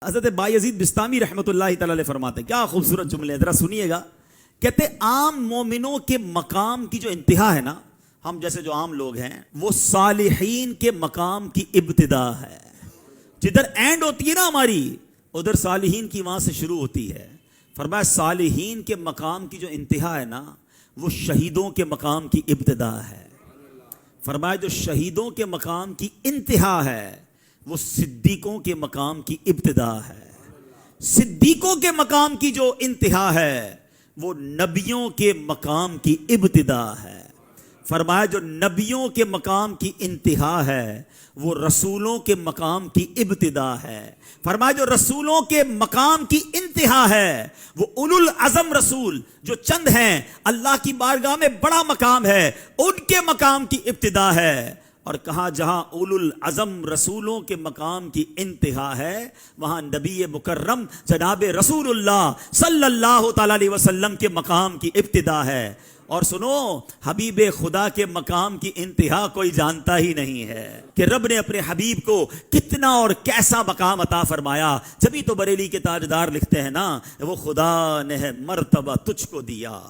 حضرت بایزید بستامی رحمۃ اللہ تعالی علیہ فرماتے ہیں، کیا خوبصورت جملے ہیں، ذرا سنیے گا. کہتے عام مومنوں کے مقام کی جو انتہا ہے نا، ہم جیسے جو عام لوگ ہیں، وہ صالحین کے مقام کی ابتدا ہے. جدھر اینڈ ہوتی ہے نا ہماری، ادھر صالحین کی وہاں سے شروع ہوتی ہے. فرمایا صالحین کے مقام کی جو انتہا ہے نا، وہ شہیدوں کے مقام کی ابتدا ہے. فرمایا جو شہیدوں کے مقام کی انتہا ہے، وہ صدیقوں کے مقام کی ابتدا ہے. صدیقوں کے مقام کی جو انتہا ہے، وہ نبیوں کے مقام کی ابتدا ہے. فرمایا جو نبیوں کے مقام کی انتہا ہے، وہ رسولوں کے مقام کی ابتدا ہے. فرمایا جو رسولوں کے مقام کی انتہا ہے، وہ اولو العزم رسول جو چند ہیں، اللہ کی بارگاہ میں بڑا مقام ہے، ان کے مقام کی ابتدا ہے. اور کہاں جہاں اولو العزم رسولوں کے مقام کی انتہا ہے، وہاں نبی مکرم جناب رسول اللہ صلی اللہ تعالی علیہ وسلم کے مقام کی ابتدا ہے. اور سنو، حبیب خدا کے مقام کی انتہا کوئی جانتا ہی نہیں ہے کہ رب نے اپنے حبیب کو کتنا اور کیسا مقام عطا فرمایا. جبھی تو بریلی کے تاجدار لکھتے ہیں نا، وہ خدا نے ہے مرتبہ تجھ کو دیا،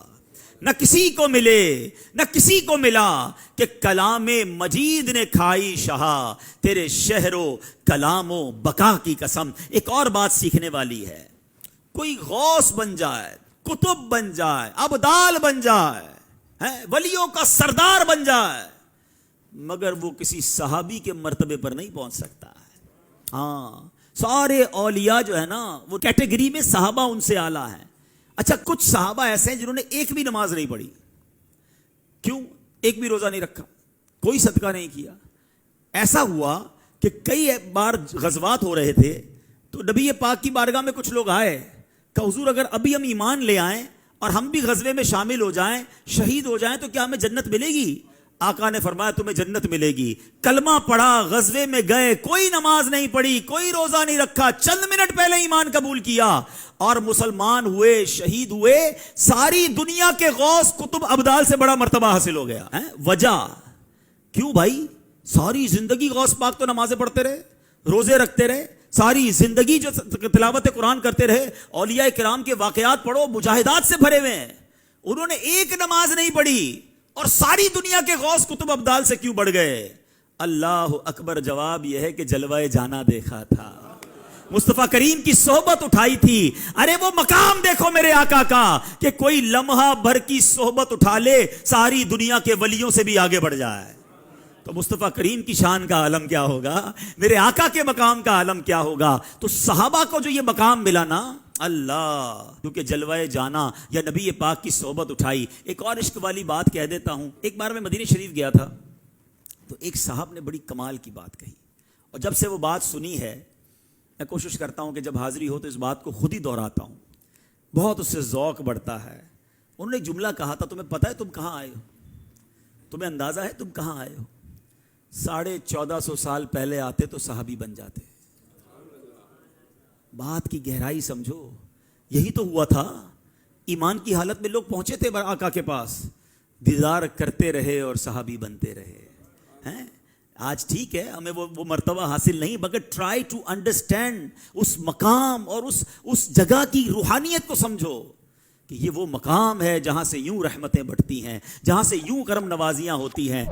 نہ کسی کو ملے نہ کسی کو ملا، کہ کلام مجید نے کھائی شہا، تیرے شہر و کلام و بقا کی قسم. ایک اور بات سیکھنے والی ہے، کوئی غوث بن جائے، کتب بن جائے، ابدال بن جائے، ولیوں کا سردار بن جائے، مگر وہ کسی صحابی کے مرتبے پر نہیں پہنچ سکتا ہے. ہاں، سارے اولیاء جو ہے نا، وہ کیٹیگری میں صحابہ ان سے اعلیٰ ہیں. اچھا، کچھ صحابہ ایسے ہیں جنہوں نے ایک بھی نماز نہیں پڑھی. کیوں؟ ایک بھی روزہ نہیں رکھا، کوئی صدقہ نہیں کیا. ایسا ہوا کہ کئی بار غزوات ہو رہے تھے تو نبی پاک کی بارگاہ میں کچھ لوگ آئے کہ حضور اگر ابھی ہم ایمان لے آئیں اور ہم بھی غزوے میں شامل ہو جائیں، شہید ہو جائیں، تو کیا ہمیں جنت ملے گی؟ آقا نے فرمایا تمہیں جنت ملے گی. کلمہ پڑھا، غزوے میں گئے، کوئی نماز نہیں پڑھی، کوئی روزہ نہیں رکھا، چند منٹ پہلے ایمان قبول کیا اور مسلمان ہوئے، شہید ہوئے. ساری دنیا کے غوث کتب ابدال سے بڑا مرتبہ حاصل ہو گیا. وجہ کیوں بھائی؟ ساری زندگی غوث پاک تو نمازیں پڑھتے رہے، روزے رکھتے رہے، ساری زندگی جو تلاوت قرآن کرتے رہے. اولیاء کرام کے واقعات پڑھو، مجاہدات سے بھرے ہوئے ہیں. انہوں نے ایک نماز نہیں پڑھی اور ساری دنیا کے غوث کتب ابدال سے کیوں بڑھ گئے؟ اللہ اکبر. جواب یہ ہے کہ جلوہ جانا دیکھا تھا، مصطفیٰ کریم کی صحبت اٹھائی تھی. ارے وہ مقام دیکھو میرے آقا کا کہ کوئی لمحہ بھر کی صحبت اٹھا لے، ساری دنیا کے ولیوں سے بھی آگے بڑھ جائے. تو مصطفیٰ کریم کی شان کا عالم کیا ہوگا، میرے آقا کے مقام کا عالم کیا ہوگا. تو صحابہ کو جو یہ مقام ملا نا، اللہ، کیونکہ جلوہ جانا یا نبی پاک کی صحبت اٹھائی. ایک اور عشق والی بات کہہ دیتا ہوں. ایک بار میں مدینہ شریف گیا تھا تو ایک صاحب نے بڑی کمال کی بات کہی، اور جب سے وہ بات سنی ہے میں کوشش کرتا ہوں کہ جب حاضری ہو تو اس بات کو خود ہی دہراتا ہوں، بہت اس سے ذوق بڑھتا ہے. انہوں نے ایک جملہ کہا تھا، تمہیں پتہ ہے تم کہاں آئے ہو؟ تمہیں اندازہ ہے تم کہاں آئے ہو؟ 1450 سال پہلے آتے تو صحابی بن جاتے. بات کی گہرائی سمجھو. یہی تو ہوا تھا. ایمان کی حالت میں لوگ پہنچے تھے آقا کے پاس، دیدار کرتے رہے اور صحابی بنتے رہے. آج ٹھیک ہے ہمیں وہ مرتبہ حاصل نہیں، مگر ٹرائی ٹو انڈرسٹینڈ اس مقام اور اس جگہ کی روحانیت کو سمجھو کہ یہ وہ مقام ہے جہاں سے یوں رحمتیں بڑھتی ہیں، جہاں سے یوں کرم نوازیاں ہوتی ہیں.